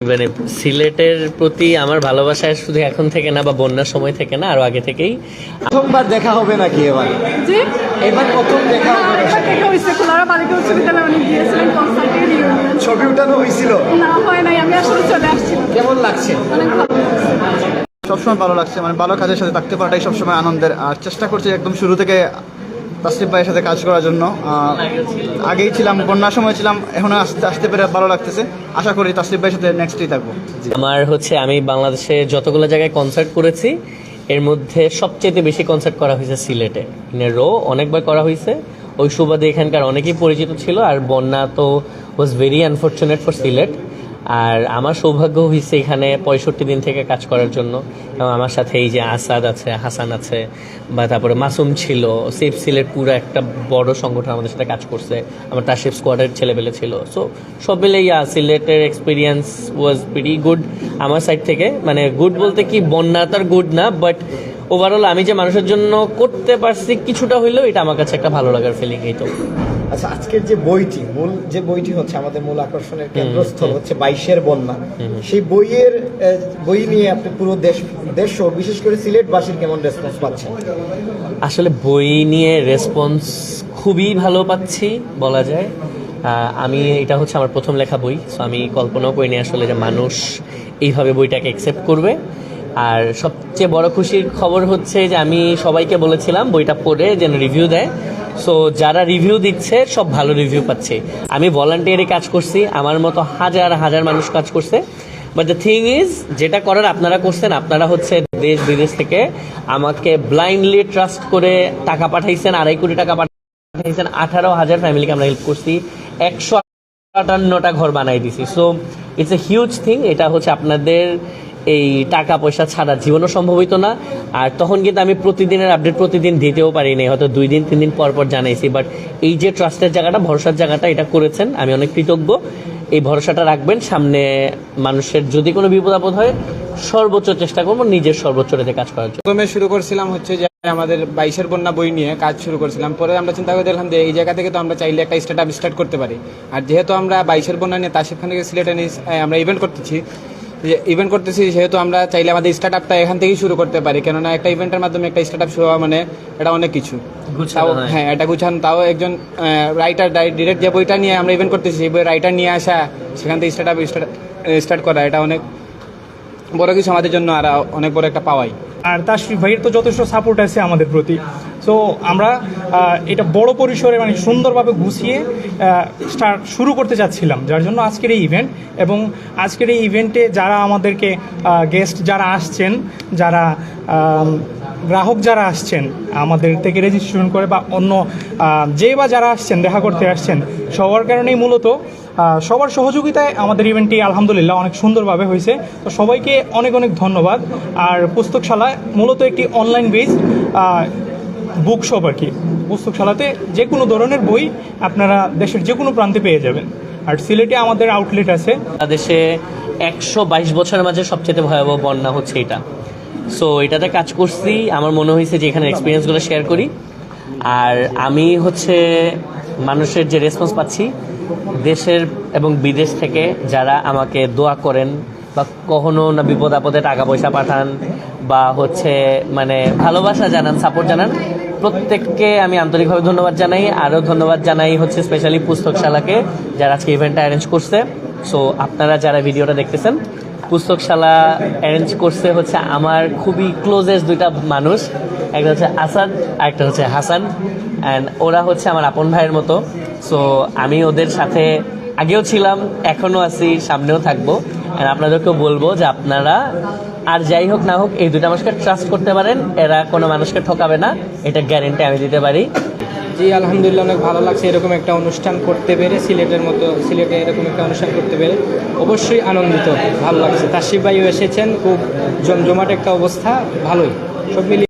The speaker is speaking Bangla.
মানে সিলেটের প্রতি আমার ভালোবাসা শুধু এখন থেকে না বা বন্যার সময় থেকে না, আরো আগে থেকেই। প্রথমবার দেখা হবে নাকি এবার? জি, এবার প্রথম দেখা হবে? এবার দেখা হয়েছে খোলারা বালিকা উচ্চ বিদ্যালয়ে অনেক গিয়েছিলেন কনসার্টে রিউনিয়ন। ছবি উঠানো হয়েছিল? না, হয় নাই, আমি আসলে চলে আসছি। কেমন লাগছে? অনেক ভালো লাগছে। সবসময় ভালো লাগছে, মানে ভালো কাজের সাথে থাকতে পারাটাই সবসময় আনন্দের। আর চেষ্টা করছি একদম শুরু থেকে তাসরিফ ভাইয়ের সাথে কাজ করার জন্য। আগেই ছিলাম, বন্যার সময় ছিলাম, এখন আসতে পেরে ভালো লাগতেছে। আশা করি তাসরিফ ভাইয়ের সাথে নেক্সটই থাকবো। আমার আমি বাংলাদেশে যতগুলো জায়গায় কনসার্ট করেছি এর মধ্যে সবচেয়ে বেশি কনসার্ট করা হয়েছে সিলেটে। অনেকবার করা হয়েছে, ওই সুবাদে এখানকার অনেকেই পরিচিত ছিল। আর বন্যা তো was very unfortunate for Sylhet. আর আমার সৌভাগ্য হয়েছে এখানে 65 দিন থেকে কাজ করার জন্য। এবং আমার সাথে এই যে আসাদ আছে, হাসান আছে, বা তারপরে মাসুম ছিল, সেফ সিলেট পুরো একটা বড় সংগঠন আমাদের সাথে কাজ করছে। আমার তাসরিফ স্কোয়াডের ছেলেবেলে ছিল। সো সব মিলে সিলেটের এক্সপিরিয়েন্স ওয়াজ ভেরি গুড আমার সাইড থেকে। মানে গুড বলতে কি, বন্যা তার গুড না, বাট ওভারঅল আমি যে মানুষের জন্য করতে পারছি কিছুটা হইলেও এটা আমার কাছে একটা ভালো লাগার ফিলিং। এই তো। আচ্ছা, আজকের যে বইটি হচ্ছে আমাদের মূল আকর্ষণের কেন্দ্রস্থল হচ্ছে 22-এর বন্যা। সেই বই নিয়ে আপনি পুরো দেশ বিশেষ করে সিলেটবাসীর কেমন রেসপন্স পাচ্ছেন? আসলে বই নিয়ে রেসপন্স খুবই ভালো পাচ্ছি বলা যায়। আমি এটা হচ্ছে আমার প্রথম লেখা বই, সো আমি কল্পনাও করিনি আসলে যে মানুষ এইভাবে বইটাকে অ্যাকসেপ্ট করবে। আর সবচেয়ে বড় খুশির খবর হচ্ছে যে আমি সবাইকে বলেছিলাম বইটা পড়ে যেন রিভিউ দেয়। সো যারা রিভিউ দিচ্ছে সব ভালো রিভিউ পাচ্ছে। আমি ভলান্টিয়ারে কাজ করছি, আমার মতো হাজার হাজার মানুষ কাজ করছে। বাট দ্য থিং ইজ, যেটা করার আপনারা করছেন, আপনারা হচ্ছে দেশ বিদেশ থেকে আমাকে ব্লাইন্ডলি ট্রাস্ট করে টাকা পাঠাইছেন। 2.5 কোটি টাকা পাঠাইছেন। 18,000 ফ্যামিলিকে আমরা হেল্প করছি। 158টা ঘর বানাই দিছি। So it's a huge thing. এটা হচ্ছে আপনাদের এই টাকা পয়সা ছাড়া জীবনও সম্ভব হইতো না। আর তখন কিন্তু আমি প্রতিদিনের আপডেট প্রতিদিন দিতেও পারিনি, হয়তো 2 দিন 3 দিন পর পর জানাইছি। বাট এই যে ট্রাস্টের জায়গাটা, ভরসার জায়গাটা এটা করেছেন, আমি অনেক কৃতজ্ঞ। এই ভরসাটা রাখবেন। সামনে মানুষের যদি কোনো বিপদ আপদ হয়, সর্বোচ্চ চেষ্টা করবো নিজের সর্বোচ্চ রেতে কাজ করার জন্য। প্রথমে শুরু করছিলাম হচ্ছে যে আমাদের 22-এর বন্যা বই নিয়ে কাজ শুরু করছিলাম। পরে আমরা চিন্তা করে দেখলাম যে এই জায়গা থেকে তো আমরা চাইলে একটা স্টার্ট করতে পারি। আর যেহেতু আমরা 22-এর বন্যা নিয়ে তাসরিফ খান থেকে সিলেটে নিয়ে আমরা ইভেন্ট করতেছি, সেহেতু আমরা চাইলে আমাদের স্টার্ট আপটা এখান থেকেই শুরু করতে পারি। কেননা একটা ইভেন্টের মাধ্যমে একটা স্টার্ট আপ শুরু হওয়া মানে এটা অনেক কিছু। হ্যাঁ, এটা গুছান, তাও একজন রাইটার ডিরেক্ট যে বইটা নিয়ে আমরা ইভেন্ট করতেছি সেই বই রাইটার নিয়ে আসা, সেখান থেকে স্টার্ট করা, এটা অনেক বড় কিছু আমাদের জন্য, আর অনেক বড় একটা পাওয়াই। আর তাসরিফ ভাইয়ের তো যথেষ্ট সাপোর্ট আছে আমাদের প্রতি। সো আমরা এটা বড় পরিসরে মানে সুন্দরভাবে গুছিয়ে শুরু করতে চাচ্ছিলাম, যার জন্য আজকের এই ইভেন্ট। এবং আজকের এই ইভেন্টে যারা আমাদেরকে গেস্ট যারা আসছেন, যারা গ্রাহক যারা আসছেন আমাদের থেকে রেজিস্ট্রেশন করে, বা অন্য যারা আসছেন দেখা করতে আসছেন, সবার কারণেই মূলত সবার সহযোগিতায় আমাদের ইভেন্টটি আলহামদুলিল্লাহ অনেক সুন্দরভাবে হয়েছে। তো সবাইকে অনেক অনেক ধন্যবাদ। আর পুস্তকশালা মূলত একটি অনলাইন বেসড বুক শপ আর কি। পুস্তকশালাতে যে কোনো ধরনের বই আপনারা দেশের যে কোনো প্রান্তে পেয়ে যাবেন। আর সিলেটে আমাদের আউটলেট আছে। দেশে 122 বছরের মাঝে সবচেয়ে ভয়াবহ বন্যা হচ্ছে এটা। সো এটাতে কাজ করছি, আমার মনে হয়েছে যে এখানে এক্সপিরিয়েন্সগুলো শেয়ার করি। আর আমি মানুষের যে রেসপন্স পাচ্ছি দেশের এবং বিদেশ থেকে, যারা আমাকে দোয়া করেন বা কখনো না বিপদ আপদে টাকা পয়সা পাঠান বা মানে ভালোবাসা জানান, সাপোর্ট জানান, প্রত্যেককে আমি আন্তরিকভাবে ধন্যবাদ জানাই। আরও ধন্যবাদ জানাই স্পেশালি পুস্তকশালাকে, যারা আজকে ইভেন্টটা অ্যারেঞ্জ করছে। সো আপনারা যারা ভিডিওটা দেখতেছেন, পুস্তকশালা অ্যারেঞ্জ করছে আমার খুবই ক্লোজেস্ট 2টা মানুষ। একটা হচ্ছে আসাদ, আর একটা হচ্ছে হাসান। অ্যান্ড ওরা আমার আপন ভাইয়ের মতো। সো আমি ওদের সাথে আগেও ছিলাম, এখনও আছি, সামনেও থাকবো। অ্যান্ড আপনাদেরকেও বলবো যে আপনারা আর যাই হোক না হোক এই 2টা মানুষকে ট্রাস্ট করতে পারেন। এরা কোনো মানুষকে ঠকাবে না, এটা গ্যারেন্টি আমি দিতে পারি। জি, আলহামদুলিল্লাহ, অনেক ভালো লাগছে এরকম একটা অনুষ্ঠান করতে পেরে, সিলেটে এরকম একটা অনুষ্ঠান করতে পেরে অবশ্যই আনন্দিত, ভালো লাগছে। তাসরিফ ভাইও এসেছেন, খুব জমজমাট একটা অবস্থা, ভালোই সব মিলিয়ে।